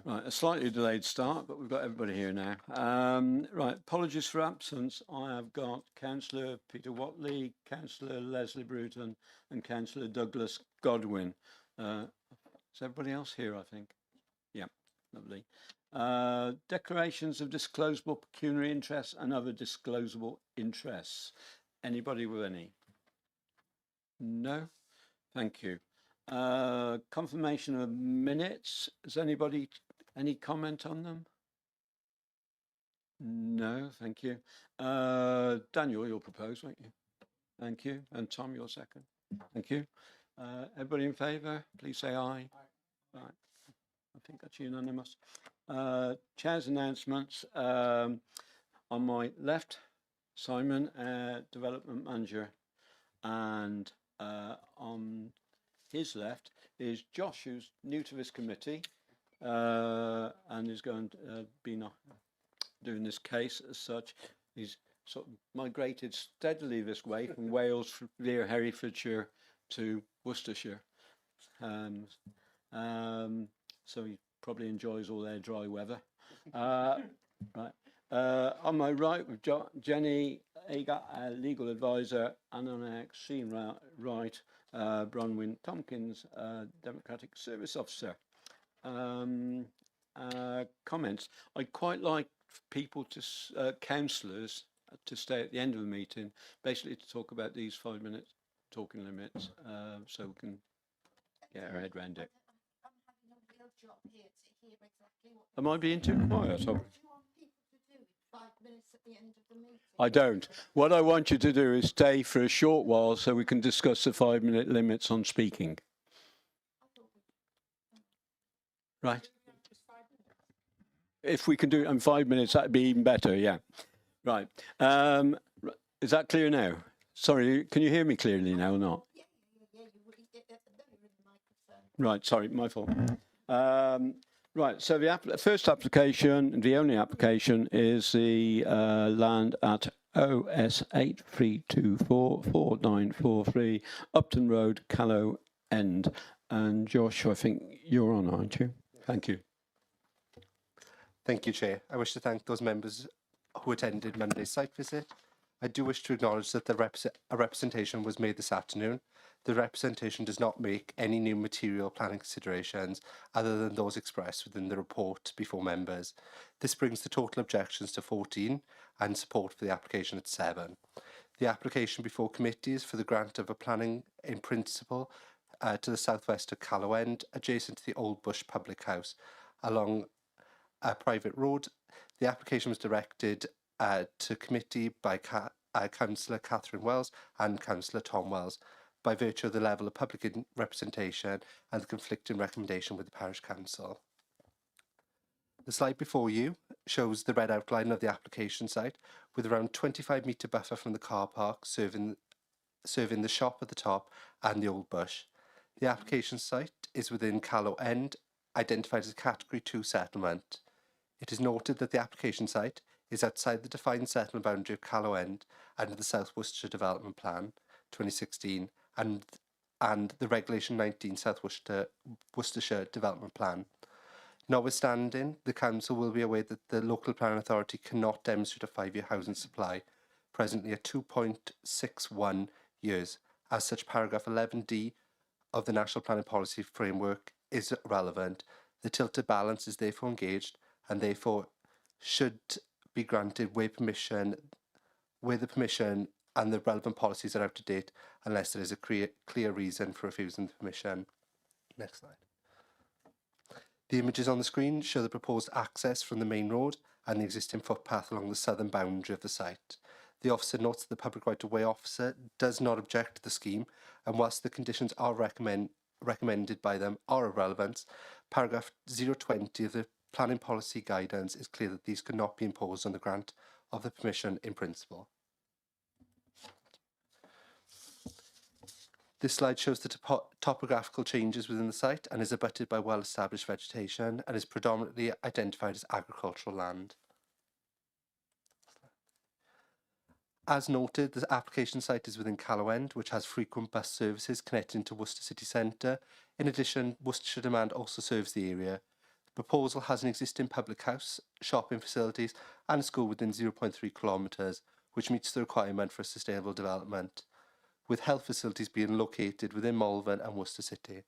Right, a slightly delayed start, but we've got everybody here now. Right, apologies for absence. I have got Councillor Peter Watley, Councillor Leslie Bruton, and Councillor Douglas Godwin. Is everybody else here, I think? Yeah, lovely. Declarations of disclosable pecuniary interests and other disclosable interests. Anybody with any? No? Thank you. Confirmation of minutes. Has anybody any comment on them? No, thank you. Daniel, you'll propose, won't you? Thank you. And Tom, you'll second. Thank you. Everybody in favour, please say aye. Right. I think that's unanimous. Chair's announcements. On my left, Simon, Development Manager, and on his left is Josh, who's new to this committee and is going to be doing this case as such. He's sort of migrated steadily this way from Wales via Herefordshire to Worcestershire. So he probably enjoys all their dry weather. Right. On my right, we've got Jenny Agar, legal advisor, and on our extreme right, Bronwyn Tompkins, Democratic Service Officer. Comments. I'd quite like people to, councillors, to stay at the end of the meeting, basically to talk about these 5-minute talking limits, so we can get our head around it. I'm having a real job here to hear exactly what. Am I being too quiet? What do you want people to do in 5 minutes at the end of the meeting? I don't. What I want you to do is stay for a short while so we can discuss the 5-minute limits on speaking. Right. If we can do it in 5 minutes, that'd be even better. Yeah. Right. Is that clear now? Sorry, can you hear me clearly now or not? Yeah, you get better in the microphone. Right. Sorry, my fault. Right. So the first application, the only application, is the land at OS 83244943 Upton Road, Callow End. And Josh, I think you're on, aren't you? Thank you. Thank you, Chair. I wish to thank those members who attended Monday's site visit. I do wish to acknowledge that a representation was made this afternoon. The representation does not make any new material planning considerations other than those expressed within the report before members. This brings the total objections to 14 and support for the application at 7. The application before committee is for the grant of a planning in principle to the southwest of Callow End, adjacent to the Old Bush Public House, along a private road. The application was directed to committee by Councillor Catherine Wells and Councillor Tom Wells by virtue of the level of public representation and the conflicting recommendation with the Parish Council. The slide before you shows the red outline of the application site with around 25-metre buffer from the car park serving the shop at the top and the Old Bush. The application site is within Callow End, identified as a Category 2 settlement. It is noted that the application site is outside the defined settlement boundary of Callow End under the South Worcestershire Development Plan 2016 and the Regulation 19 South Worcestershire Development Plan. Notwithstanding, the Council will be aware that the Local Planning Authority cannot demonstrate a 5-year housing supply, presently at 2.61 years. As such, paragraph 11D of the National Planning Policy Framework is relevant. The tilted balance is therefore engaged and therefore should be granted where the permission and the relevant policies are out of date unless there is a clear reason for refusing the permission. Next slide. The images on the screen show the proposed access from the main road and the existing footpath along the southern boundary of the site. The officer notes that the Public Right of Way officer does not object to the scheme, and whilst the conditions are recommended by them are of relevance, paragraph 020 of the Planning Policy Guidance is clear that these could not be imposed on the grant of the permission in principle. This slide shows the topographical changes within the site and is abutted by well-established vegetation and is predominantly identified as agricultural land. As noted, the application site is within Callow End, which has frequent bus services connecting to Worcester City Centre. In addition, Worcestershire Demand also serves the area. proposal has an existing public house, shopping facilities and a school within 0.3 kilometres, which meets the requirement for sustainable development, with health facilities being located within Malvern and Worcester City.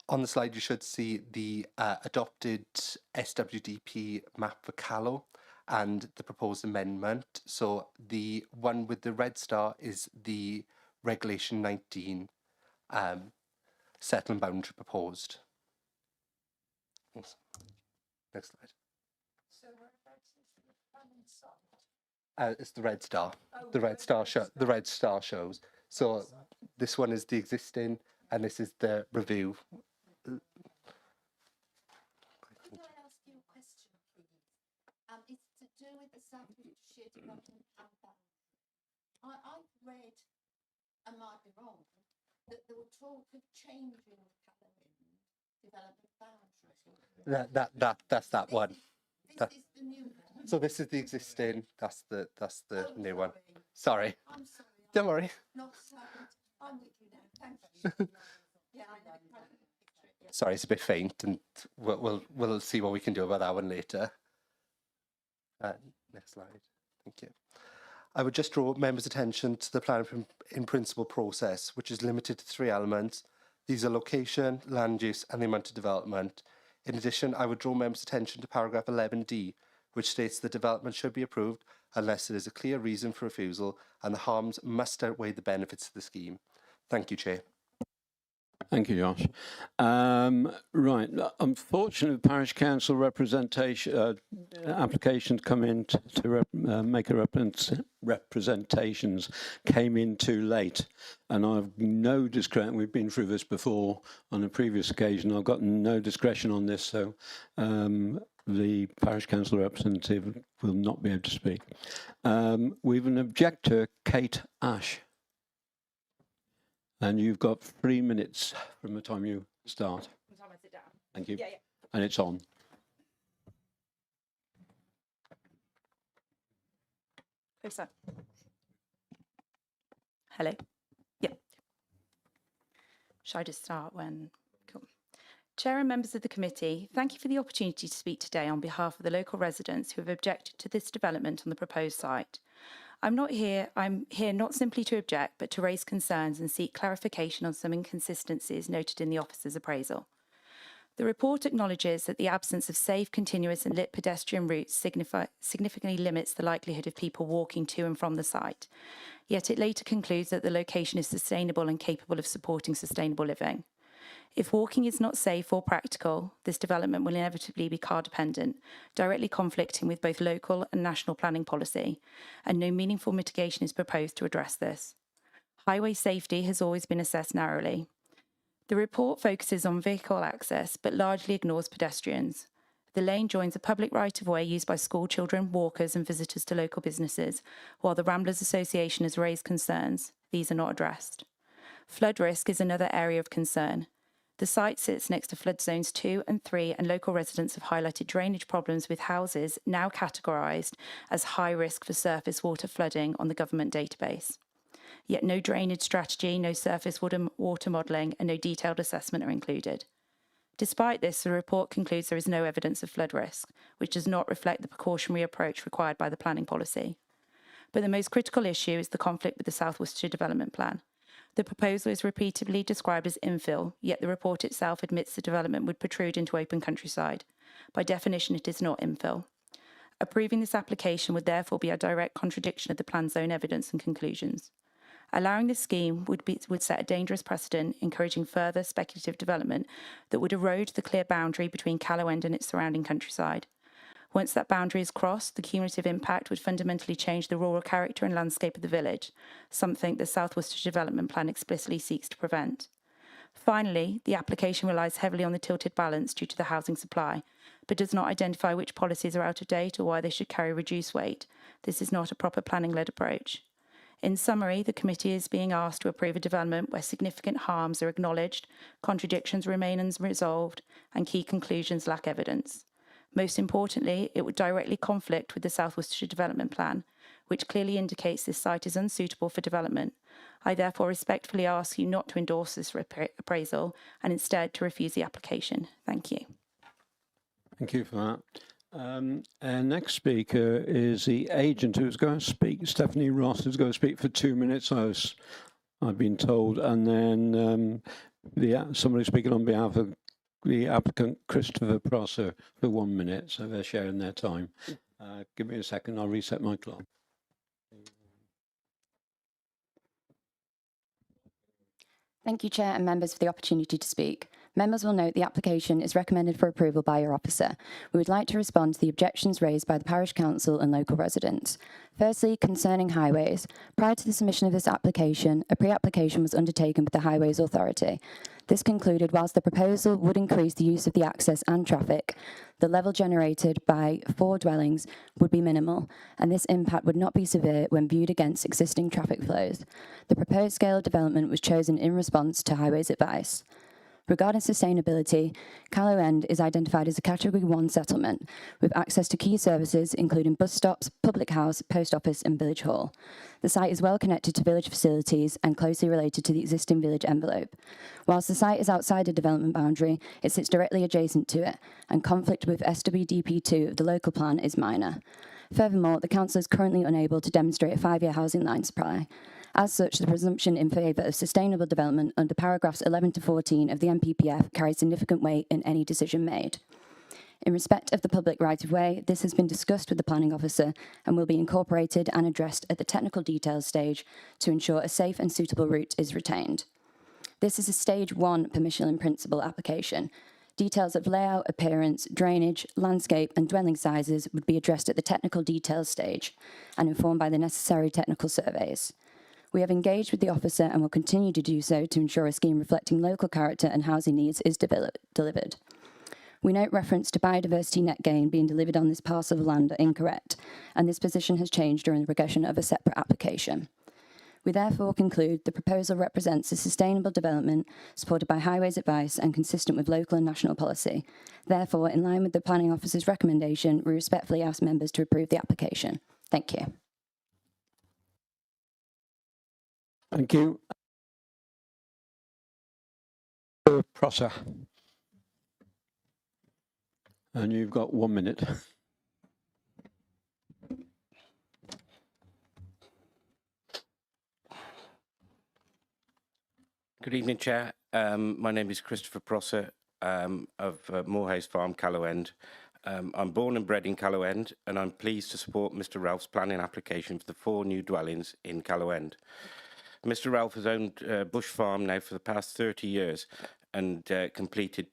On the slide, you should see the adopted SWDP map for Callow and the proposed amendment. So the one with the red star is the Regulation 19 settlement boundary proposed. Yes. Next slide. So whereabouts is the planning site? It's the red star. Oh, The red star shows. So this one is the existing, and this is the review. Could I ask you a question, please? It's to do with the South Worcestershire Development Plan boundary. I've read, I might be wrong, that there were talk of changing the Callow development boundary. That's that one. This That- is the new one. So this is the existing. That's the Oh, new one. sorry. Sorry. I'm sorry. Don't worry. Not silent. I'm with you now. Thank you. Yeah, I know. I can picture it, yeah. Sorry, it's a bit faint, and we'll see what we can do about that one later. Next slide. Thank you. I would just draw members' attention to the plan in principle process, which is limited to 3 elements. These are location, land use, and the amount of development. In addition, I would draw members' attention to paragraph 11D, which states the development should be approved unless there is a clear reason for refusal and the harms must outweigh the benefits of the scheme. Thank you, Chair. Thank you, Josh. Right, unfortunately, parish council representation applications come in to make a representations came in too late, and I've no discretion. We've been through this before on a previous occasion. I've got no discretion on this, so the parish council representative will not be able to speak. We have an objector, Kate Ash. And you've got 3 minutes from the time you start. From the time I sit down. Thank you. Yeah. And it's on. Closer. Hello. Yep. Shall I just start when? Cool. Chair and members of the committee, thank you for the opportunity to speak today on behalf of the local residents who have objected to this development on the proposed site. I'm here not simply to object, but to raise concerns and seek clarification on some inconsistencies noted in the officer's appraisal. The report acknowledges that the absence of safe, continuous and lit pedestrian routes significantly limits the likelihood of people walking to and from the site. Yet it later concludes that the location is sustainable and capable of supporting sustainable living. If walking is not safe or practical, this development will inevitably be car dependent, directly conflicting with both local and national planning policy, and no meaningful mitigation is proposed to address this. Highway safety has always been assessed narrowly. The report focuses on vehicle access, but largely ignores pedestrians. The lane joins a public right-of-way used by school children, walkers and visitors to local businesses, while the Ramblers Association has raised concerns. These are not addressed. Flood risk is another area of concern. The site sits next to flood zones 2 and 3, and local residents have highlighted drainage problems with houses now categorised as high risk for surface water flooding on the government database. Yet no drainage strategy, no surface water modelling and no detailed assessment are included. Despite this, the report concludes there is no evidence of flood risk, which does not reflect the precautionary approach required by the planning policy. But the most critical issue is the conflict with the South Worcestershire Development Plan. The proposal is repeatedly described as infill, yet the report itself admits the development would protrude into open countryside. By definition, it is not infill. Approving this application would therefore be a direct contradiction of the plan's own evidence and conclusions. Allowing this scheme would set a dangerous precedent, encouraging further speculative development that would erode the clear boundary between Callow End and its surrounding countryside. Once that boundary is crossed, the cumulative impact would fundamentally change the rural character and landscape of the village, something the South Worcestershire Development Plan explicitly seeks to prevent. Finally, the application relies heavily on the tilted balance due to the housing supply, but does not identify which policies are out of date or why they should carry reduced weight. This is not a proper planning-led approach. In summary, the committee is being asked to approve a development where significant harms are acknowledged, contradictions remain unresolved, and key conclusions lack evidence. Most importantly, it would directly conflict with the South Worcestershire Development Plan, which clearly indicates this site is unsuitable for development. I therefore respectfully ask you not to endorse this appraisal and instead to refuse the application. Thank you. Thank you for that. Our next speaker is the agent who's going to speak, Stephanie Ross, who's going to speak for 2 minutes, I've been told, and then somebody speaking on behalf of the applicant, Christopher Prosser, for 1 minute, so they're sharing their time. Give me a second, I'll reset my clock. Thank you, Chair and members, for the opportunity to speak. Members will note the application is recommended for approval by your officer. We would like to respond to the objections raised by the Parish Council and local residents. Firstly, concerning highways. Prior to the submission of this application, a pre-application was undertaken with the Highways Authority. This concluded whilst the proposal would increase the use of the access and traffic, the level generated by 4 dwellings would be minimal, and this impact would not be severe when viewed against existing traffic flows. The proposed scale of development was chosen in response to Highways advice. Regarding sustainability, Callow End is identified as a Category 1 settlement with access to key services including bus stops, public house, post office and village hall. The site is well connected to village facilities and closely related to the existing village envelope. Whilst the site is outside the development boundary, it sits directly adjacent to it, and conflict with SWDP2 of the local plan is minor. Furthermore, the council is currently unable to demonstrate a 5-year housing line supply. As such, the presumption in favour of sustainable development under paragraphs 11 to 14 of the NPPF carries significant weight in any decision made. In respect of the public right-of-way, this has been discussed with the planning officer and will be incorporated and addressed at the technical details stage to ensure a safe and suitable route is retained. This is a Stage 1 permission in principle application. Details of layout, appearance, drainage, landscape and dwelling sizes would be addressed at the technical details stage and informed by the necessary technical surveys. We have engaged with the officer and will continue to do so to ensure a scheme reflecting local character and housing needs is delivered. We note reference to biodiversity net gain being delivered on this parcel of land are incorrect, and this position has changed during the progression of a separate application. We therefore conclude the proposal represents a sustainable development supported by Highways advice and consistent with local and national policy. Therefore, in line with the planning officer's recommendation, we respectfully ask members to approve the application. Thank you. Thank you. Prosser. And you've got 1 minute. Good evening, Chair. My name is Christopher Prosser of Moorhouse Farm, Callow End. I'm born and bred in Callow End, and I'm pleased to support Mr. Ralph's planning application for the 4 new dwellings in Callow End. Mr. Ralph has owned Bush Farm now for the past 30 years and completed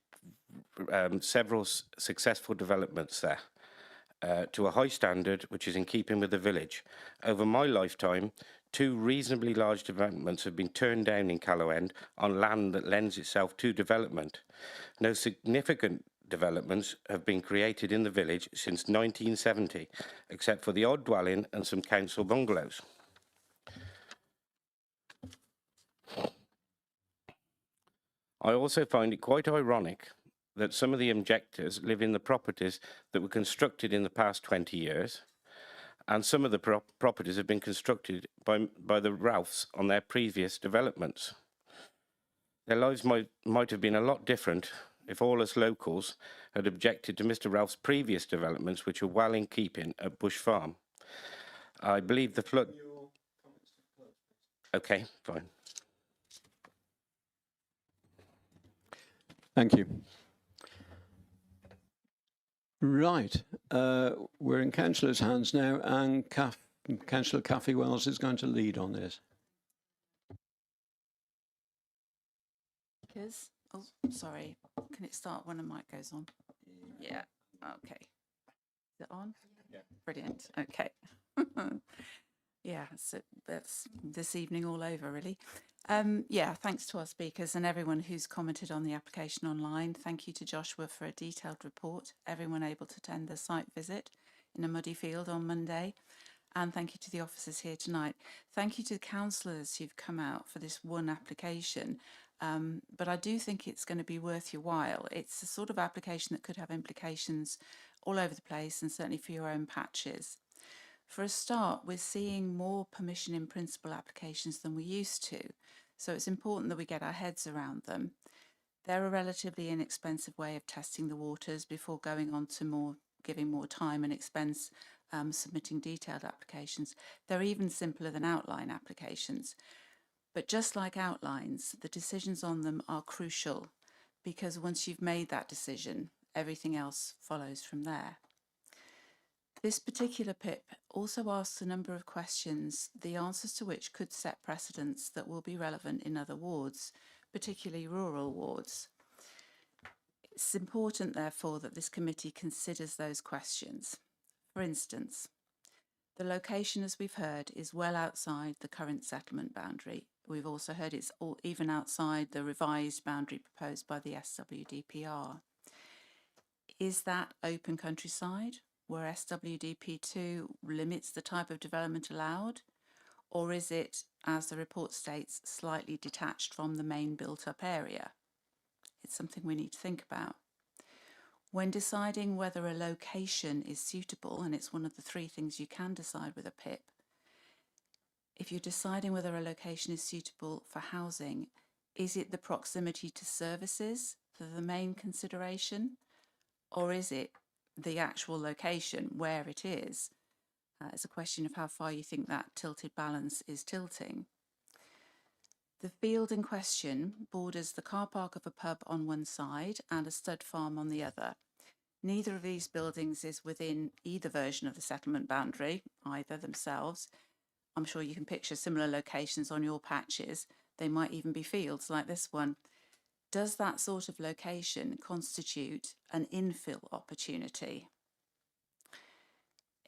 several successful developments there to a high standard which is in keeping with the village. Over my lifetime, 2 reasonably large developments have been turned down in Callow End on land that lends itself to development. No significant developments have been created in the village since 1970, except for the odd dwelling and some council bungalows. I also find it quite ironic that some of the objectors live in the properties that were constructed in the past 20 years, and some of the properties have been constructed by the Ralphs on their previous developments. Their lives might have been a lot different if all us locals had objected to Mr. Ralph's previous developments, which were well in keeping at Bush Farm. I believe the flood... Okay, fine. Thank you. Right, we're in Councillor's hands now, and Councillor Cathy Wells is going to lead on this. Oh, sorry. Can it start when the mic goes on? Yeah. Okay. Is it on? Yeah. Brilliant. Okay. Yeah, so that's this evening all over, really. Yeah, thanks to our speakers and everyone who's commented on the application online. Thank you to Joshua for a detailed report. Everyone able to attend the site visit in a muddy field on Monday. And thank you to the officers here tonight. Thank you to the councillors who've come out for this one application. But I do think it's going to be worth your while. It's the sort of application that could have implications all over the place and certainly for your own patches. For a start, we're seeing more permission in principle applications than we used to, so it's important that we get our heads around them. They're a relatively inexpensive way of testing the waters before going on to giving more time and expense submitting detailed applications. They're even simpler than outline applications. But just like outlines, the decisions on them are crucial, because once you've made that decision, everything else follows from there. This particular PIP also asks a number of questions, the answers to which could set precedents that will be relevant in other wards, particularly rural wards. It's important, therefore, that this committee considers those questions. For instance, the location, as we've heard, is well outside the current settlement boundary. We've also heard it's even outside the revised boundary proposed by the SWDPR. Is that open countryside, where SWDP2 limits the type of development allowed? Or is it, as the report states, slightly detached from the main built-up area? It's something we need to think about. When deciding whether a location is suitable, and it's one of the three things you can decide with a PIP, if you're deciding whether a location is suitable for housing, is it the proximity to services for the main consideration? Or is it the actual location, where it is? It's a question of how far you think that tilted balance is tilting. The field in question borders the car park of a pub on one side and a stud farm on the other. Neither of these buildings is within either version of the settlement boundary, either themselves. I'm sure you can picture similar locations on your patches. They might even be fields like this one. Does that sort of location constitute an infill opportunity?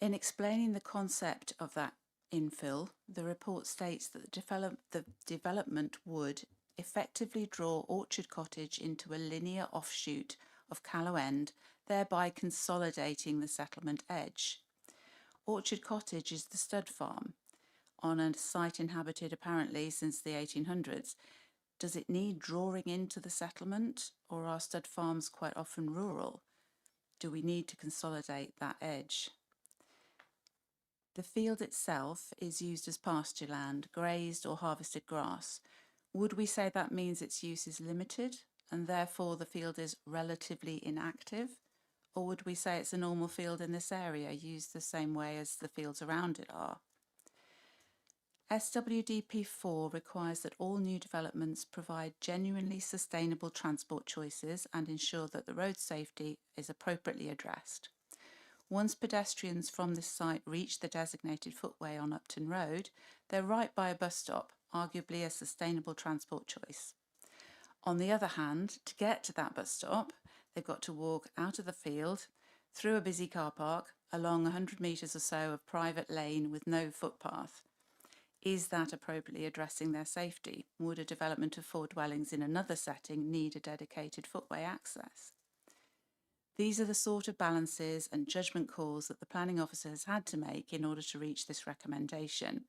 In explaining the concept of that infill, the report states that the development would effectively draw Orchard Cottage into a linear offshoot of Callow End, thereby consolidating the settlement edge. Orchard Cottage is the stud farm, on a site inhabited apparently since the 1800s. Does it need drawing into the settlement, or are stud farms quite often rural? Do we need to consolidate that edge? The field itself is used as pasture land, grazed or harvested grass. Would we say that means its use is limited and therefore the field is relatively inactive? Or would we say it's a normal field in this area, used the same way as the fields around it are? SWDP4 requires that all new developments provide genuinely sustainable transport choices and ensure that the road safety is appropriately addressed. Once pedestrians from this site reach the designated footway on Upton Road, they're right by a bus stop, arguably a sustainable transport choice. On the other hand, to get to that bus stop, they've got to walk out of the field, through a busy car park, along 100 metres or so of private lane with no footpath. Is that appropriately addressing their safety? Would a development of 4 dwellings in another setting need a dedicated footway access? These are the sort of balances and judgment calls that the planning officer has had to make in order to reach this recommendation.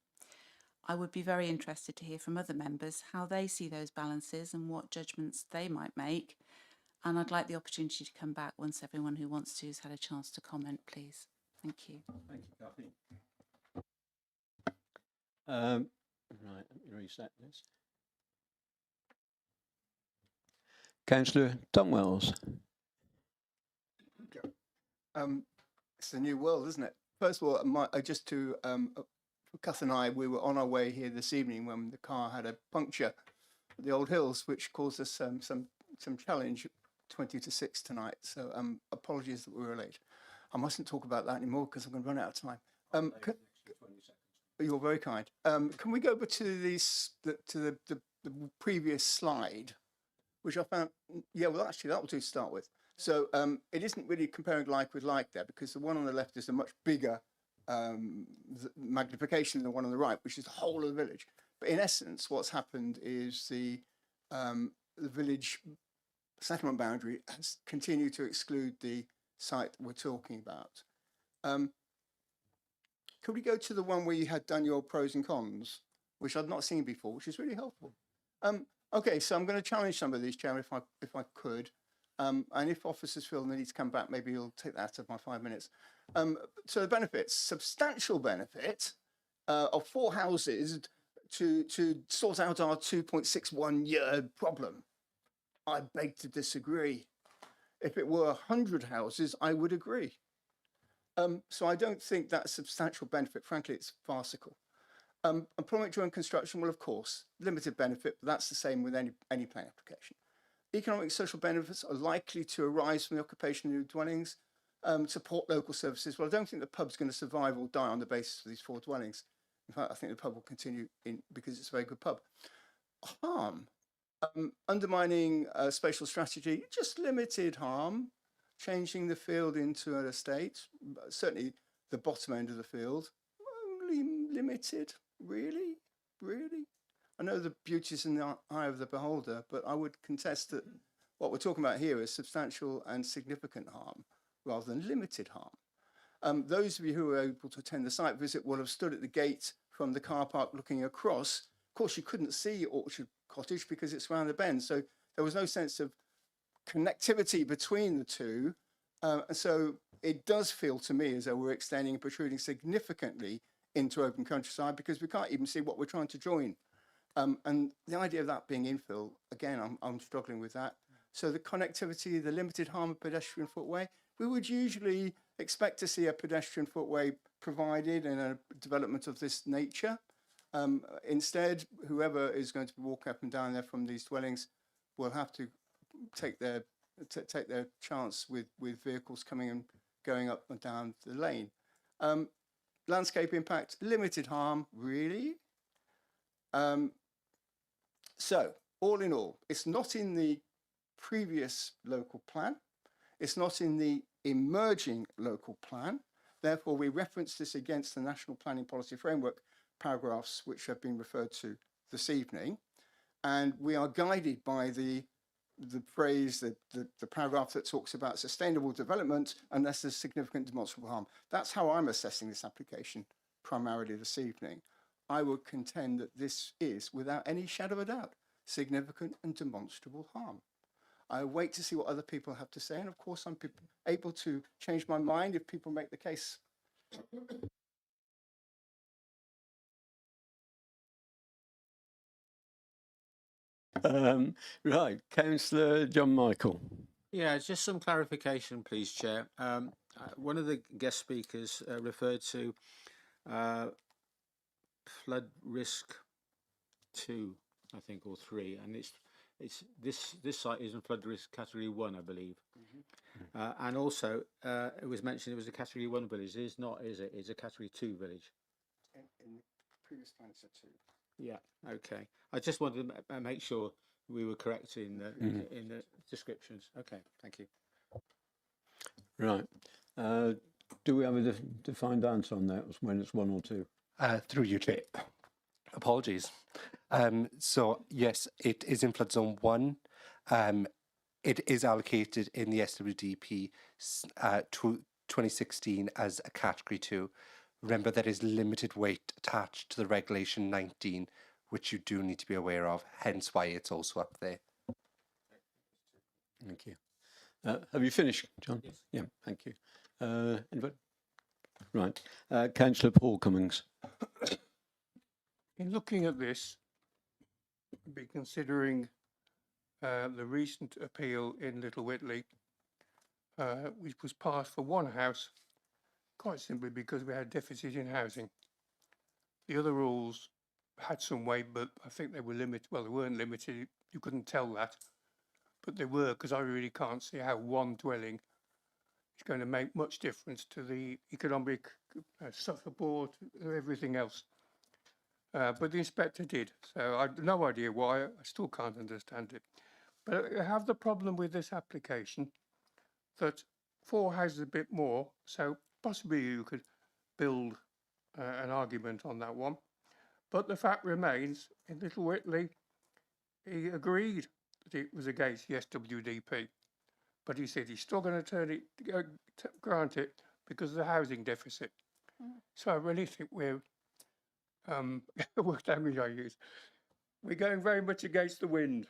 I would be very interested to hear from other members how they see those balances and what judgments they might make. And I'd like the opportunity to come back once everyone who wants to has had a chance to comment, please. Thank you. Thank you, Kathleen. Right, let me reset this. Councillor Dunwells. It's a new world, isn't it? First of all, just to Kath and I, we were on our way here this evening when the car had a puncture at the Old Hills, which caused us some challenge. 20 to 6 tonight. So apologies that we were late. I mustn't talk about that anymore because I'm going to run out of time. You're very kind. Can we go over to the previous slide, which I found? Yeah, well, actually, that will do to start with. So it isn't really comparing like with like there, because the one on the left is a much bigger magnification than the one on the right, which is the whole of the village. But in essence, what's happened is the village settlement boundary has continued to exclude the site that we're talking about. Could we go to the one where you had done your pros and cons, which I've not seen before, which is really helpful. Okay, so I'm going to challenge some of these, Chair, if I could. And if officers feel they need to come back, maybe you'll take that out of my 5 minutes. So the benefits, substantial benefit of 4 houses to sort out our 2.61 year problem. I beg to disagree. If it were 100 houses, I would agree. So I don't think that's substantial benefit. Frankly, it's farcical. Employment during construction, well, of course, limited benefit, but that's the same with any planning application. Economic and social benefits are likely to arise from the occupation of new dwellings, support local services. Well, I don't think the pub's going to survive or die on the basis of these 4 dwellings. In fact, I think the pub will continue in because it's a very good pub. Harm, undermining spatial strategy, just limited harm, changing the field into an estate, certainly the bottom end of the field, only limited, really? I know the beauty is in the eye of the beholder, but I would contest that what we're talking about here is substantial and significant harm rather than limited harm. Those of you who were able to attend the site visit will have stood at the gate from the car park looking across. Of course, you couldn't see Orchard Cottage because it's round the bend, so there was no sense of connectivity between the two. And so it does feel to me as though we're extending and protruding significantly into open countryside because we can't even see what we're trying to join. And the idea of that being infill, again, I'm struggling with that. So the connectivity, the limited harm of pedestrian footway, we would usually expect to see a pedestrian footway provided in a development of this nature. Instead, whoever is going to walk up and down there from these dwellings will have to take their chance with vehicles coming and going up and down the lane. Landscape impact, limited harm, really. So, all in all, it's not in the previous local plan. It's not in the emerging local plan. Therefore, we reference this against the National Planning Policy Framework paragraphs which have been referred to this evening. And we are guided by the phrase, the paragraph that talks about sustainable development unless there's significant demonstrable harm. That's how I'm assessing this application primarily this evening. I would contend that this is, without any shadow of a doubt, significant and demonstrable harm. I wait to see what other people have to say, and of course I'm able to change my mind if people make the case. Right, Councillor John Michael. Yeah, just some clarification, please, Chair. One of the guest speakers referred to flood risk 2, I think, or 3, and it's this site is in flood risk category 1, I believe. And also, it was mentioned it was a category 1 village. It is not, is it? It's a category 2 village. In the previous plan, it's a 2. Yeah. Okay. I just wanted to make sure we were correct in the descriptions. Okay. Thank you. Right. Do we have a defined answer on that, when it's 1 or 2? Through you, Chair. Apologies. So, yes, it is in flood zone 1. It is allocated in the SWDP 2016 as a category 2. Remember, there is limited weight attached to the regulation 19, which you do need to be aware of, hence why it's also up there. Thank you. Have you finished, John? Yes. Yeah, thank you. Anybody? Right. Councillor Paul Cummings. In looking at this, be considering the recent appeal in Little Whitley, which was passed for one house, quite simply because we had a deficit in housing. The other rules had some weight, but I think they were limited. Well, they weren't limited. You couldn't tell that, but they were, because I really can't see how one dwelling is going to make much difference to the economic support, everything else. But the inspector did, so I have no idea why. I still can't understand it. But I have the problem with this application that 4 houses a bit more, so possibly you could build an argument on that one. But the fact remains, in Little Whitley, he agreed that it was against the SWDP, but he said he's still going to grant it because of the housing deficit. So I really think we're what language I use. We're going very much against the wind.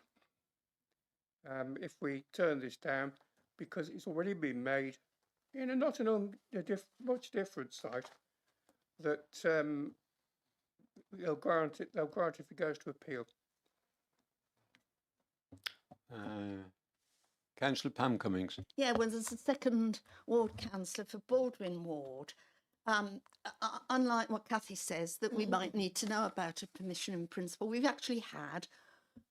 if we turn this down, because it's already been made in a not much different site, that they'll grant it if it goes to appeal. Councillor Pam Cummings. Yeah, well, there's a second ward councillor for Baldwin Ward. Unlike what Kathy says, that we might need to know about a permission in principle, we've actually had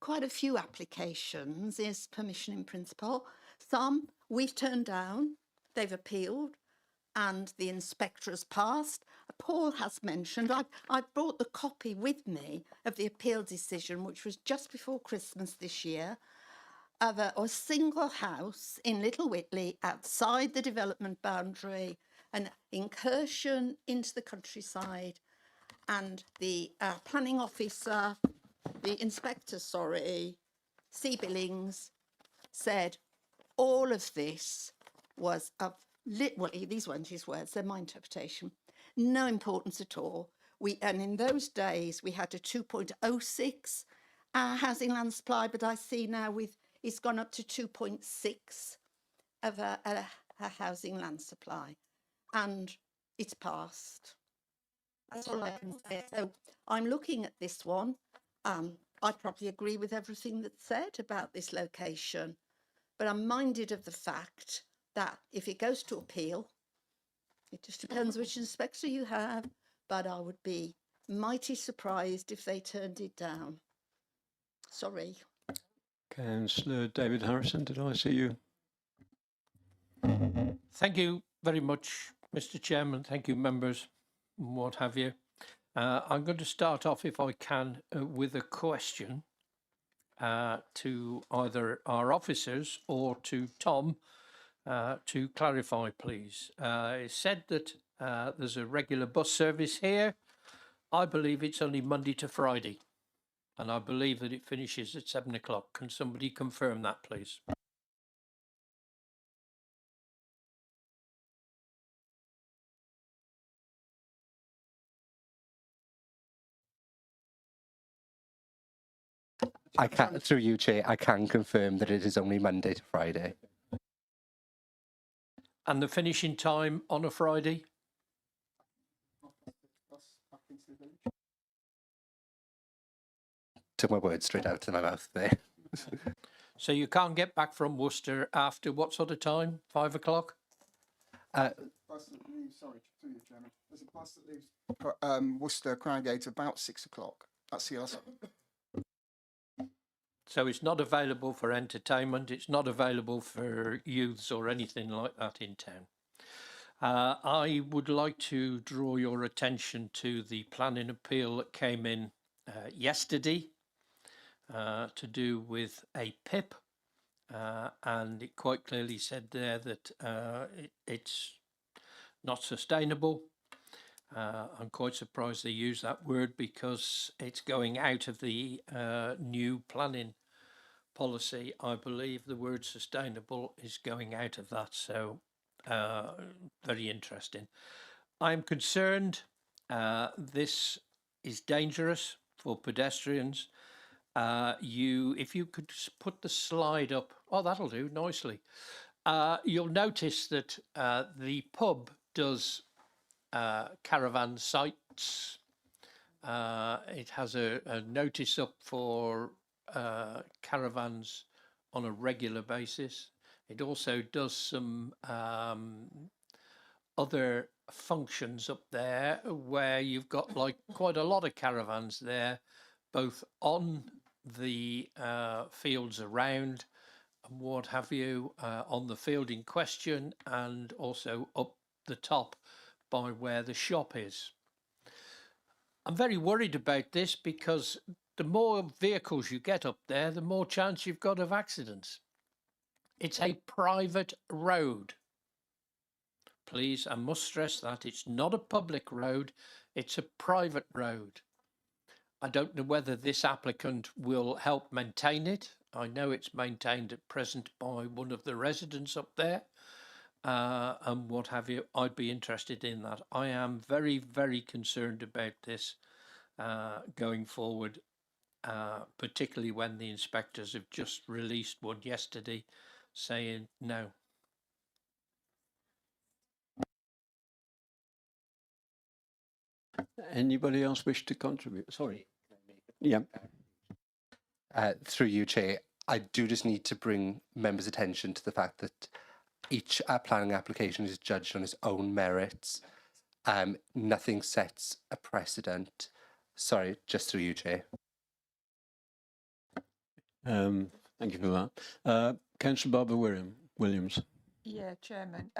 quite a few applications as permission in principle. Some we've turned down, they've appealed, and the inspector has passed. Paul has mentioned, I brought the copy with me of the appeal decision, which was just before Christmas this year, of a single house in Little Whitley outside the development boundary, an incursion into the countryside, and the planning officer, the inspector, C. Billings, said all of this was of, well, these weren't his words, they're my interpretation, no importance at all. And in those days, we had a 2.06 housing land supply, but I see now it's gone up to 2.6 of a housing land supply, and it's passed. That's all I can say. So I'm looking at this one. I probably agree with everything that's said about this location, but I'm minded of the fact that if it goes to appeal, it just depends which inspector you have, but I would be mighty surprised if they turned it down. Sorry. Councillor David Harrison, did I see you? Thank you very much, Mr. Chairman. Thank you, members, and what have you. I'm going to start off, if I can, with a question to either our officers or to Tom to clarify, please. It's said that there's a regular bus service here. I believe it's only Monday to Friday, and I believe that it finishes at 7 o'clock. Can somebody confirm that, please? I can, through you, Chair, I can confirm that it is only Monday to Friday. And the finishing time on a Friday? Took my words straight out of my mouth there. So you can't get back from Worcester after what sort of time? 5 o'clock? Bus that leaves, sorry, through you, Chairman. There's a bus that leaves Worcester Crowgate about 6 o'clock. That's the last. So it's not available for entertainment, it's not available for youths or anything like that in town. I would like to draw your attention to the planning appeal that came in yesterday to do with a PIP, and it quite clearly said there that it's not sustainable. I'm quite surprised they use that word because it's going out of the new planning policy. I believe the word sustainable is going out of that, so very interesting. I'm concerned this is dangerous for pedestrians. If you could put the slide up, oh, that'll do nicely. You'll notice that the pub does caravan sites. It has a notice up for caravans on a regular basis. It also does some other functions up there where you've got like quite a lot of caravans there, both on the fields around and what have you, on the field in question, and also up the top by where the shop is. I'm very worried about this because the more vehicles you get up there, the more chance you've got of accidents. It's a private road. Please, I must stress that it's not a public road, it's a private road. I don't know whether this applicant will help maintain it. I know it's maintained at present by one of the residents up there. And what have you. I'd be interested in that. I am very, very concerned about this going forward. particularly when the inspectors have just released one yesterday saying no. Anybody else wish to contribute? Sorry. Yeah. Through you, Chair, I do just need to bring members' attention to the fact that each planning application is judged on its own merits. Nothing sets a precedent. Sorry, just through you, Chair. Thank you for that. Councillor Barbara Williams. Yeah, Chairman.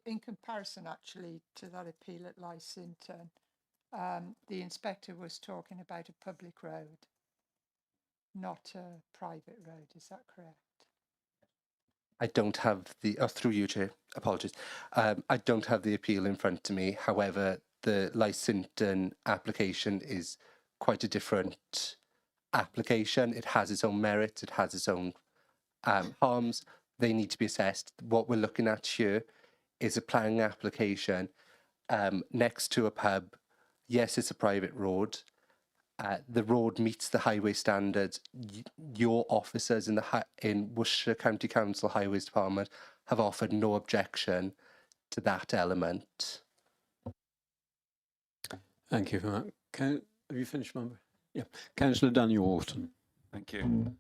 In comparison, actually, to that appeal at Lysinton, the inspector was talking about a public road, not a private road. Is that correct? I don't have the, through you, Chair, apologies. I don't have the appeal in front of me. However, the Lysinton application is quite a different application. It has its own merits, it has its own harms. They need to be assessed. What we're looking at here is a planning application next to a pub. Yes, it's a private road. The road meets the highway standards. Your officers in Worcestershire County Council Highways Department have offered no objection to that element. Thank you for that. Have you finished, member? Yeah. Councillor Daniel Orton. Thank you.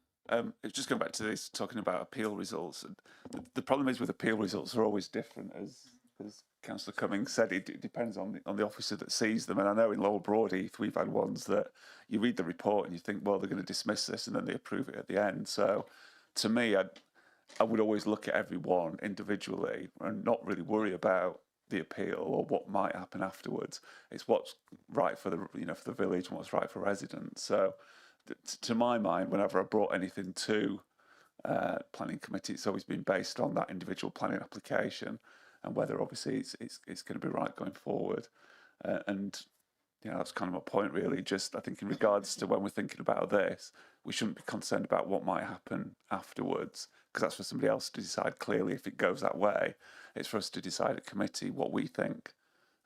Just going back to this, talking about appeal results. The problem is with appeal results are always different, as Councillor Cummings said. It depends on the officer that sees them. And I know in Lower Broadheath we've had ones that you read the report and you think, well, they're going to dismiss this, and then they approve it at the end. So, to me, I would always look at every one individually and not really worry about the appeal or what might happen afterwards. It's what's right for the village and what's right for residents. So, to my mind, whenever I brought anything to planning committee, it's always been based on that individual planning application and whether obviously it's going to be right going forward. And that's kind of my point really. Just I think in regards to when we're thinking about this, we shouldn't be concerned about what might happen afterwards, because that's for somebody else to decide. Clearly, if it goes that way, it's for us to decide at committee what we think.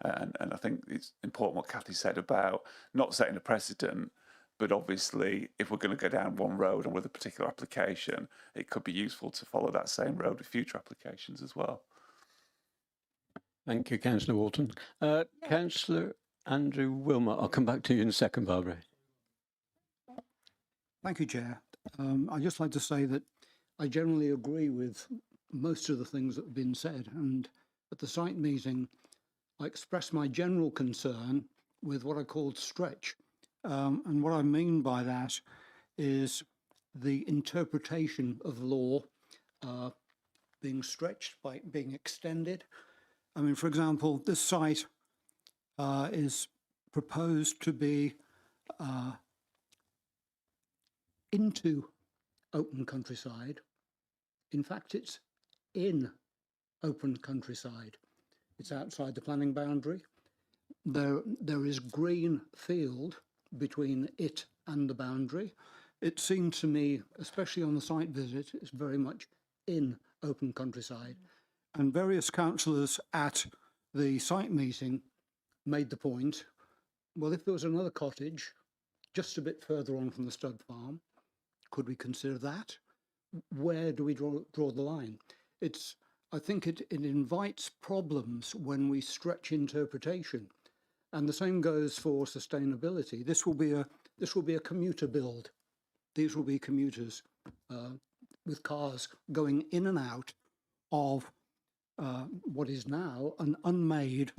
And I think it's important what Kathy said about not setting a precedent. But obviously, if we're going to go down one road and with a particular application, it could be useful to follow that same road with future applications as well. Thank you, Councillor Walton. Councillor Andrew Wilmot, I'll come back to you in a second, Barbara. Thank you, Chair. I'd just like to say that I generally agree with most of the things that have been said. And at the site meeting, I expressed my general concern with what I called stretch. And what I mean by that is the interpretation of law being stretched, by being extended. I mean, for example, this site is proposed to be into open countryside. In fact, it's in open countryside. It's outside the planning boundary. There is green field between it and the boundary. It seemed to me, especially on the site visit, it's very much in open countryside. And various councillors at the site meeting made the point, well, if there was another cottage just a bit further on from the stud farm, could we consider that? Where do we draw the line? I think it invites problems when we stretch interpretation. And the same goes for sustainability. This will be a commuter build. These will be commuters with cars going in and out of what is now an unmade,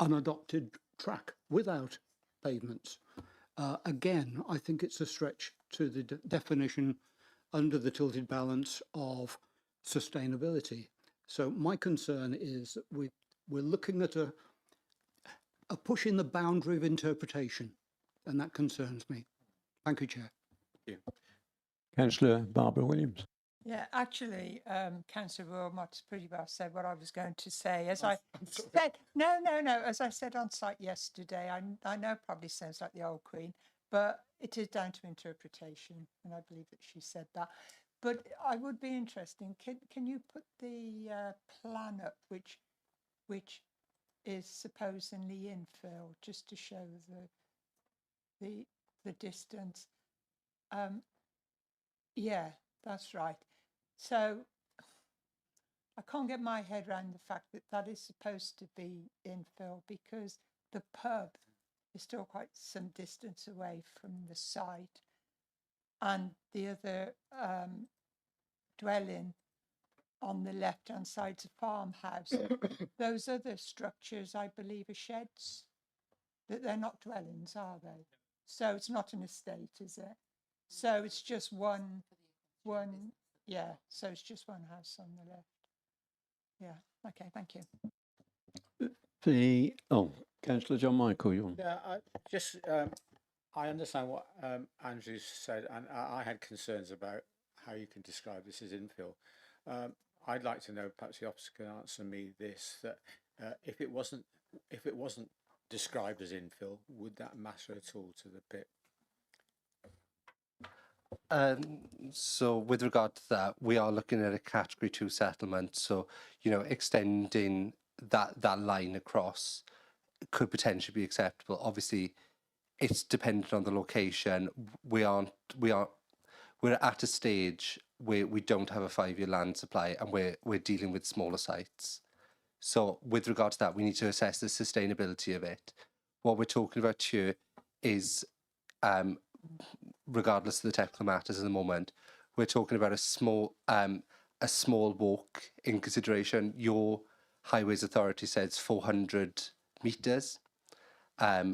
unadopted track without pavements. Again, I think it's a stretch to the definition under the tilted balance of sustainability. So my concern is that we're looking at a push in the boundary of interpretation, and that concerns me. Thank you, Chair. Thank you. Councillor Barbara Williams. Yeah, actually, Councillor Wilmot's pretty well said what I was going to say. As I said, no. As I said on site yesterday, I know it probably sounds like the old Queen, but it is down to interpretation, and I believe that she said that. But I would be interested. Can you put the plan up, which is supposedly infill, just to show the the distance. Yeah, that's right. So I can't get my head around the fact that that is supposed to be infill because the pub is still quite some distance away from the site, and the other dwelling on the left-hand side is a farmhouse. Those other structures, I believe, are sheds. That they're not dwellings, are they? So it's not an estate, is it? So it's just one, yeah. So it's just one house on the left. Yeah. Okay. Thank you. Councillor John Michael, you. Yeah, I understand what Andrew said, and I had concerns about how you can describe this as infill. I'd like to know, perhaps the officer can answer me this: that if it wasn't described as infill, would that matter at all to the PIP? So with regard to that, we are looking at a category 2 settlement. So, you know, extending that line across could potentially be acceptable. Obviously, it's dependent on the location. We're at a stage where we don't have a 5-year land supply, and we're dealing with smaller sites. So with regard to that, we need to assess the sustainability of it. What we're talking about here is, regardless of the technical matters at the moment, we're talking about a small walk in consideration. Your Highways Authority says 400 metres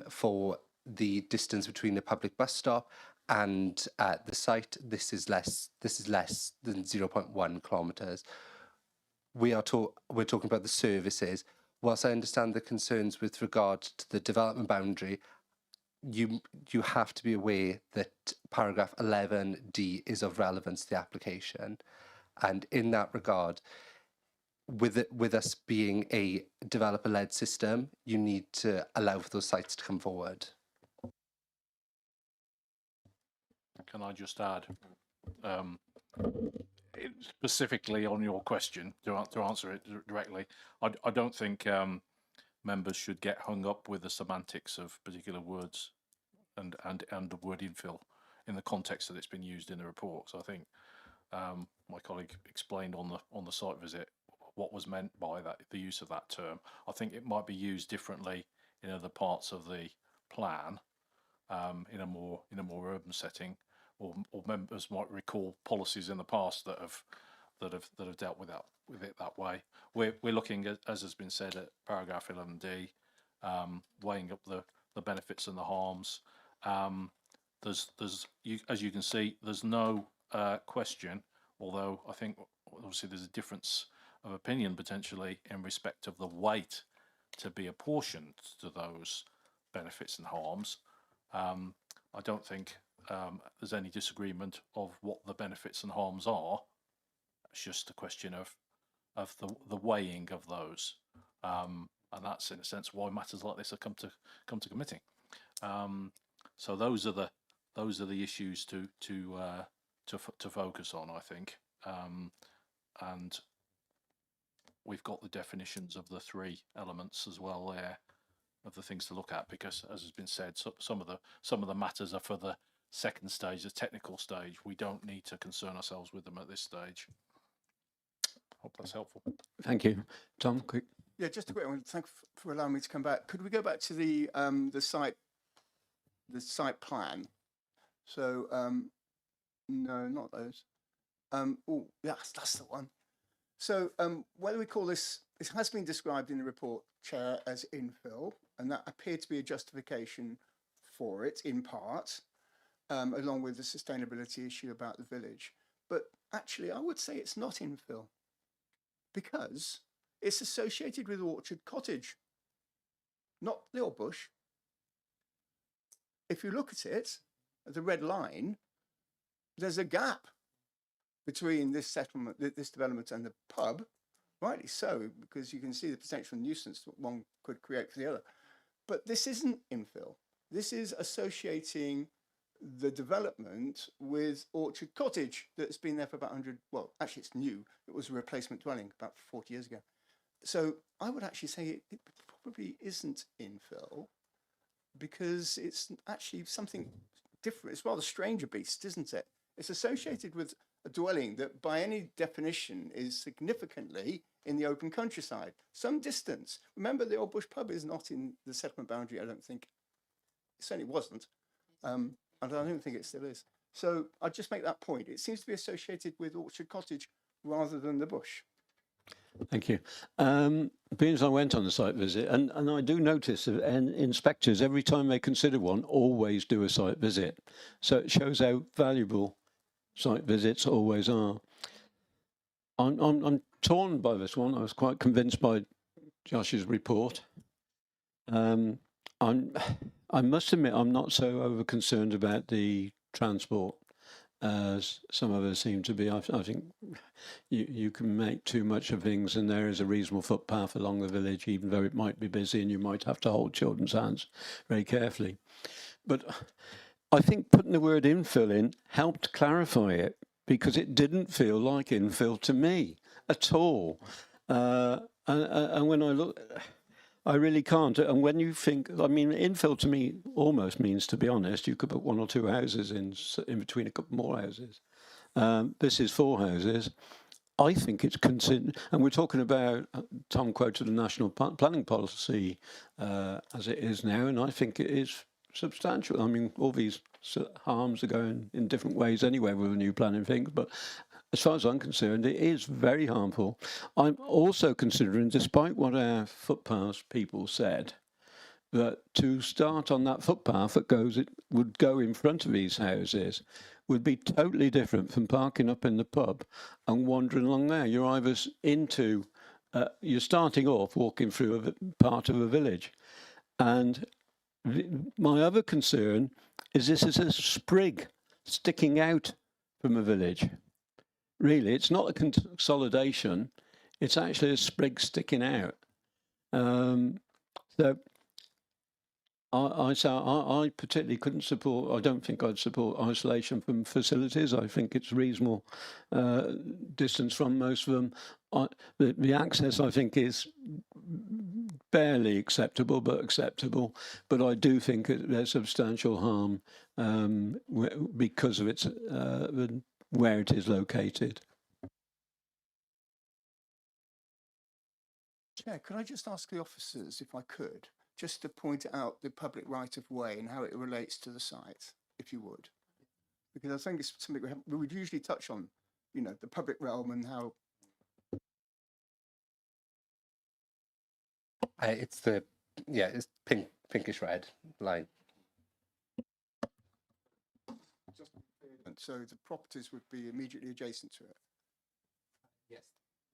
for the distance between the public bus stop and the site. This is less than 0.1 kilometres. We're talking about the services. Whilst I understand the concerns with regard to the development boundary, you have to be aware that paragraph 11D is of relevance to the application, and in that regard, with us being a developer-led system, you need to allow for those sites to come forward. Can I just add, specifically on your question, to answer it directly, I don't think members should get hung up with the semantics of particular words and the word infill in the context that it's been used in the report. So I think my colleague explained on the site visit what was meant by that, the use of that term. I think it might be used differently in other parts of the plan, in a more urban setting, or members might recall policies in the past that have dealt with it that way. We're looking at, as has been said, at paragraph 11D, weighing up the benefits and the harms. As you can see, there's no question, although I think obviously there's a difference of opinion potentially in respect of the weight to be apportioned to those benefits and harms. I don't think there's any disagreement of what the benefits and harms are. It's just a question of the weighing of those, and that's in a sense why matters like this have come to committee. So those are the issues to focus on, I think, and we've got the definitions of the 3 elements as well there, of the things to look at, because as has been said, some of the matters are for the second stage, the technical stage. We don't need to concern ourselves with them at this stage. Hope that's helpful. Thank you. Tom, quick. Yeah, just a quick one. Thanks for allowing me to come back. Could we go back to the site plan? So no, not those. Oh, yes, that's the one. So whether we call this has been described in the report, Chair, as infill, and that appeared to be a justification for it in part, along with the sustainability issue about the village. But actually, I would say it's not infill, because it's associated with Orchard Cottage, not the old bush. If you look at it, the red line, there's a gap between this settlement, this development, and the pub, rightly so, because you can see the potential nuisance that one could create for the other. But this isn't infill. This is associating the development with Orchard Cottage that's been there for about 100, well, actually it's new. It was a replacement dwelling about 40 years ago. So I would actually say it probably isn't infill, because it's actually something different. It's rather strange a beast, isn't it? It's associated with a dwelling that by any definition is significantly in the open countryside, some distance. Remember, the Old Bush pub is not in the settlement boundary, I don't think. It certainly wasn't. And I don't think it still is. So I'll just make that point. It seems to be associated with Orchard Cottage rather than the bush. Thank you. Being as I went on the site visit, and I do notice that inspectors, every time they consider one, always do a site visit. So it shows how valuable site visits always are. I'm torn by this one. I was quite convinced by Josh's report. I must admit, I'm not so over concerned about the transport as some of us seem to be. I think you can make too much of things, and there is a reasonable footpath along the village, even though it might be busy and you might have to hold children's hands very carefully. But I think putting the word infill in helped clarify it, because it didn't feel like infill to me at all. And when I look, I really can't. And when you think, I mean, infill to me almost means, to be honest, you could put 1 or 2 houses in between a couple more houses. This is 4 houses. I think it's considered, and we're talking about, Tom quoted the national planning policy as it is now, and I think it is substantial. I mean, all these harms are going in different ways anyway with the new planning things, but as far as I'm concerned, it is very harmful. I'm also considering, despite what our footpath people said, that to start on that footpath that would go in front of these houses would be totally different from parking up in the pub and wandering along there. You're either you're starting off walking through a part of a village. And my other concern is this is a sprig sticking out from a village. Really, it's not a consolidation. It's actually a sprig sticking out. So I particularly couldn't support, I don't think I'd support isolation from facilities. I think it's reasonable distance from most of them. The access, I think, is barely acceptable, but acceptable. But I do think there's substantial harm because of its where it is located. Chair, could I just ask the officers, if I could, just to point out the public right of way and how it relates to the site, if you would? Because I think it's something we would usually touch on, you know, the public realm and how. It's it's pinkish red line. So the properties would be immediately adjacent to it. Yes.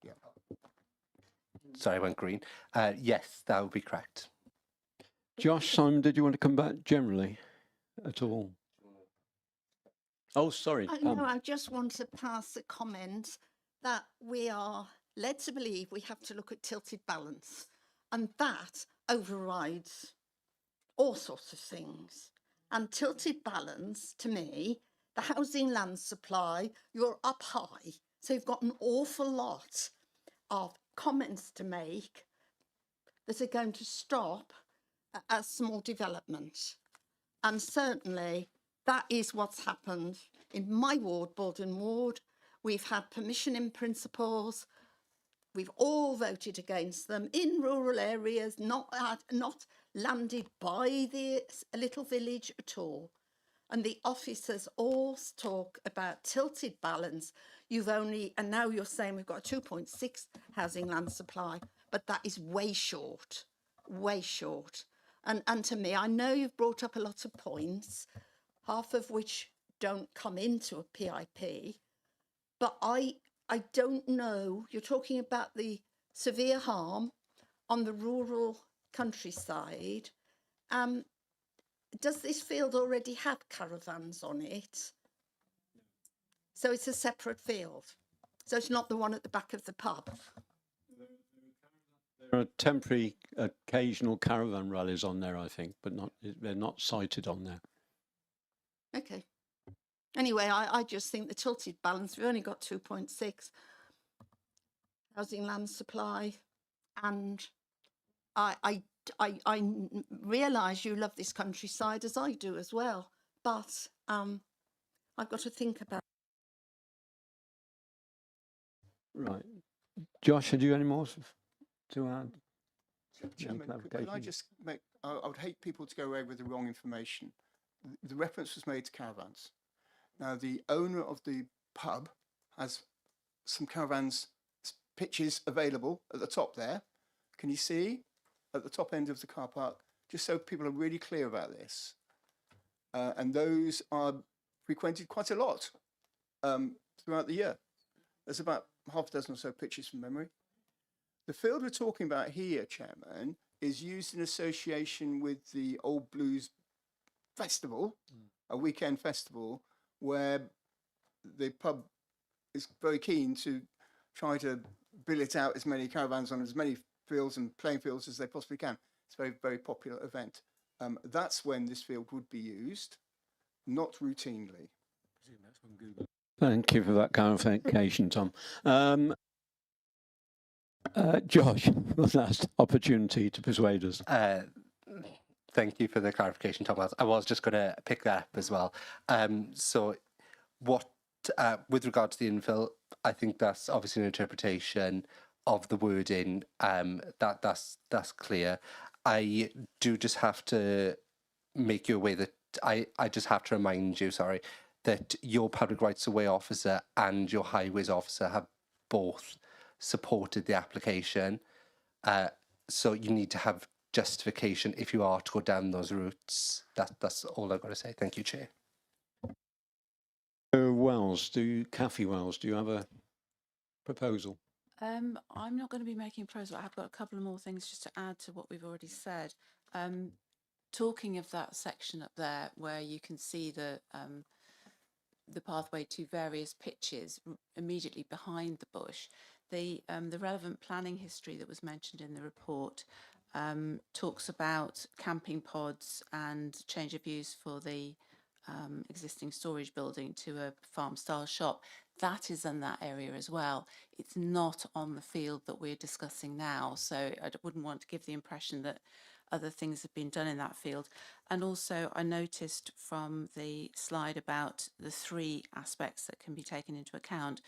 Yeah. Sorry, I went green. Yes, that would be correct. Josh, Simon, did you want to come back generally at all? Oh, sorry. No, I just want to pass a comment that we are led to believe we have to look at tilted balance, and that overrides all sorts of things. And tilted balance, to me, the housing land supply, you're up high, so you've got an awful lot of comments to make that are going to stop a small development. And certainly that is what's happened in my ward, Baldwin Ward. We've had permission in principles. We've all voted against them in rural areas, not landed by the little village at all. And the officers all talk about tilted balance. And now you're saying we've got a 2.6 housing land supply, but that is way short, way short. And to me, I know you've brought up a lot of points, half of which don't come into a PIP, but I don't know, you're talking about the severe harm on the rural countryside. Does this field already have caravans on it? So it's a separate field. So it's not the one at the back of the pub. There are temporary, occasional caravan rallies on there, I think, but they're not cited on there. Okay. Anyway, I just think the tilted balance, we've only got 2.6 housing land supply, and I realise you love this countryside as I do as well, but I've got to think about. Right. Josh, had you any more to add? Any Chairman, could I clarification? just make, I would hate people to go away with the wrong information. The reference was made to caravans. Now, the owner of the pub has some caravans pitches available at the top there. Can you see at the top end of the car park? Just so people are really clear about this. And those are frequented quite a lot throughout the year. There's about half a dozen or so pitches from memory. The field we're talking about here, Chairman, is used in association with the Old Blues Festival, a weekend festival, where the pub is very keen to try to billet out as many caravans on as many fields and playing fields as they possibly can. It's a very, very popular event. That's when this field would be used, not routinely. Thank you for that clarification, Tom. Josh, one last opportunity to persuade us. Thank you for the clarification, Tom. I was just going to pick that up as well. So what, with regard to the infill, I think that's obviously an interpretation of the wording. That's clear. I do just have to make you aware that I just have to remind you, sorry, that your public rights of way officer and your highways officer have both supported the application. So you need to have justification if you are to go down those routes. That's all I've got to say. Thank you, Chair. Kathy Wells, do you have a proposal? I'm not going to be making a proposal. I have got a couple of more things just to add to what we've already said. Talking of that section up there where you can see the pathway to various pitches immediately behind the bush, the relevant planning history that was mentioned in the report talks about camping pods and change of use for the existing storage building to a farm style shop. That is in that area as well. It's not on the field that we're discussing now, so I wouldn't want to give the impression that other things have been done in that field. And also I noticed from the slide about the 3 aspects that can be taken into account,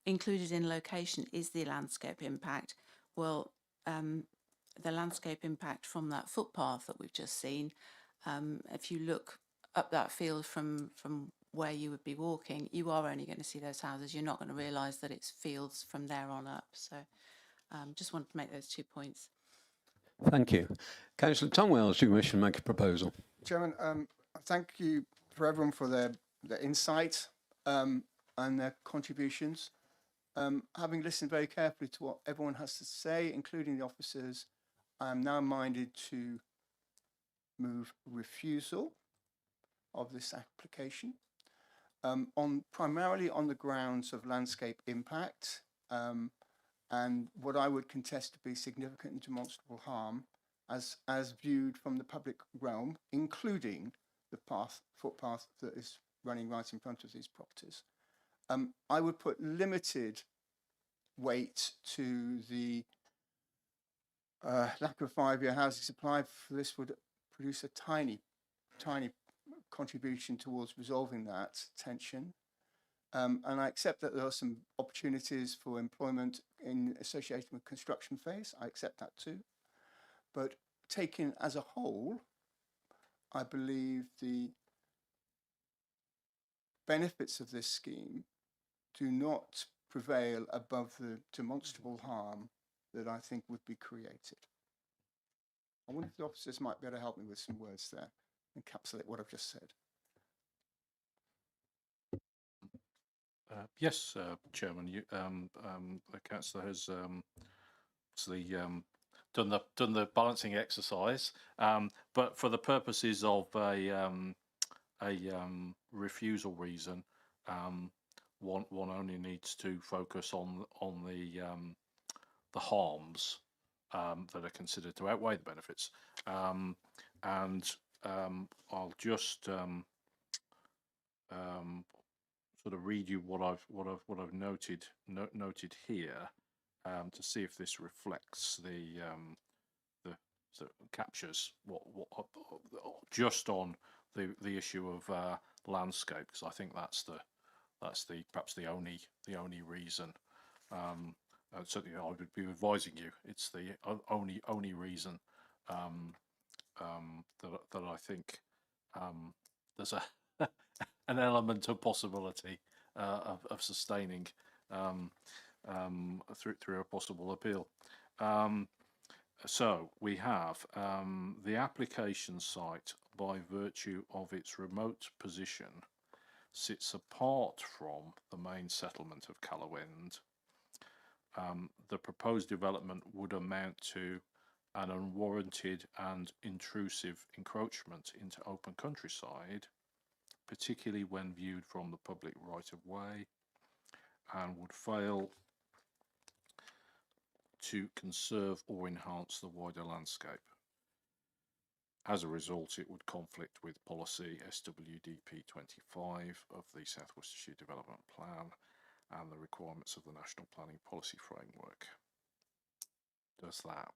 included in location is the landscape impact. Well, the landscape impact from that footpath that we've just seen, if you look up that field from where you would be walking, you are only going to see those houses. You're not going to realise that it's fields from there on up. So just wanted to make those 2 points. Thank you. Councillor Tom Wells, do you wish to make a proposal? Chairman, thank you for everyone for their insight and their contributions. Having listened very carefully to what everyone has to say, including the officers, I am now minded to move refusal of this application primarily on the grounds of landscape impact and what I would contest to be significant and demonstrable harm as viewed from the public realm, including the footpath that is running right in front of these properties. I would put limited weight to the lack of 5-year housing supply. For this would produce a tiny contribution towards resolving that tension. And I accept that there are some opportunities for employment in association with construction phase. I accept that too. But taken as a whole, I believe the benefits of this scheme do not prevail above the demonstrable harm that I think would be created. I wonder if the officers might be able to help me with some words there, encapsulate what I've just said. Yes, Chairman. The councillor has obviously done the balancing exercise, but for the purposes of a refusal reason, one only needs to focus on the harms that are considered to outweigh the benefits, and I'll just sort of read you what I've noted here to see if this reflects the captures what just on the issue of landscape, because I think that's perhaps the only reason. Certainly, I would be advising you. It's the only reason that I think there's an element of possibility of sustaining through a possible appeal. So we have the application site, by virtue of its remote position, sits apart from the main settlement of Callowend. The proposed development would amount to an unwarranted and intrusive encroachment into open countryside, particularly when viewed from the public right-of-way, and would fail to conserve or enhance the wider landscape. As a result, it would conflict with policy SWDP 25 of the South Worcestershire Development Plan and the requirements of the National Planning Policy Framework. Does that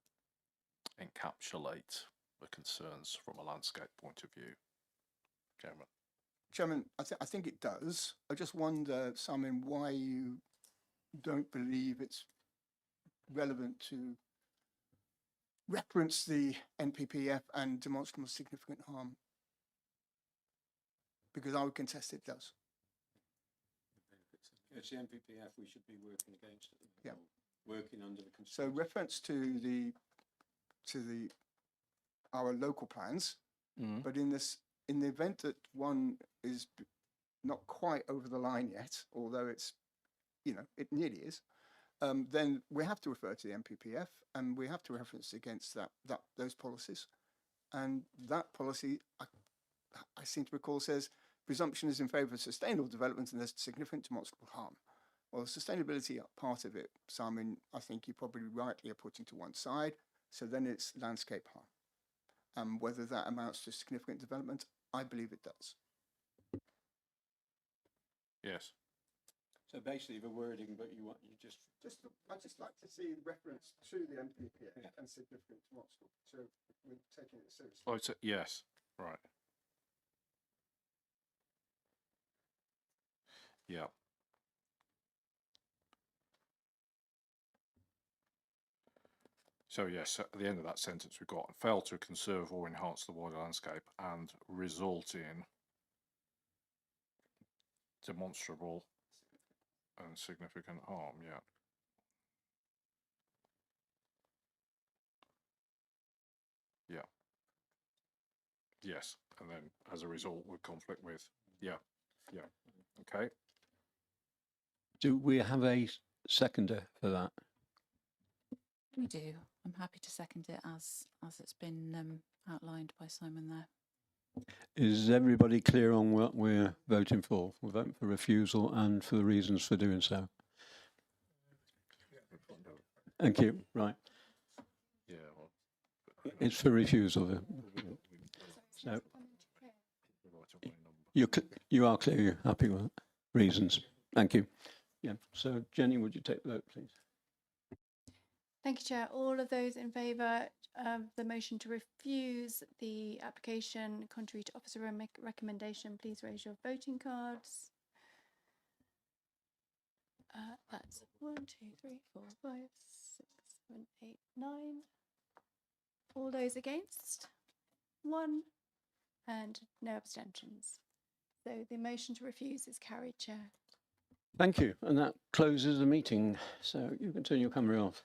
encapsulate the concerns from a landscape point of view? Chairman, I think it does. I just wonder, Simon, why you don't believe it's relevant to reference the NPPF and demonstrable significant harm, because I would contest it does. It's the NPPF we should be working against. Yeah. Working under the So reference to our local plans, but in the event that one is not quite over the line yet, although it's, it nearly is, then we have to refer to the NPPF and we have to reference against those policies. And that policy, I seem to recall, says presumption is in favour of sustainable development and there's significant demonstrable harm. Well, the sustainability part of it, Simon, I think you probably rightly are putting to one side. So then it's landscape harm. Whether that amounts to significant development, I believe it does. Yes. So basically the wording, but I'd just like to see reference to the NPPF and significant demonstrable. So we're taking it seriously. Oh, yes, right. Yeah. So yes, at the end of that sentence we've got fail to conserve or enhance the wider landscape and result in demonstrable and significant harm. Yeah. Yeah. Yes, and then as a result would conflict with. Yeah. Yeah. Okay. do we have a seconder for that? We do. I'm happy to second it as it's been outlined by Simon there. Is everybody clear on what we're voting for? We're voting for refusal and for the reasons for doing so. Thank you. Right. Yeah. It's for refusal. So you are clear. You're happy with that? Reasons. Thank you. Yeah. So Jenny, would you take the vote, please? Thank you, Chair. All of those in favour of the motion to refuse the application contrary to officer recommendation, please raise your voting cards. That's 1, 2, 3, 4, 5, 6, 7, 8, 9. All those against? 1. And no abstentions. So the motion to refuse is carried, Chair. Thank you. And that closes the meeting. So you can turn your camera off.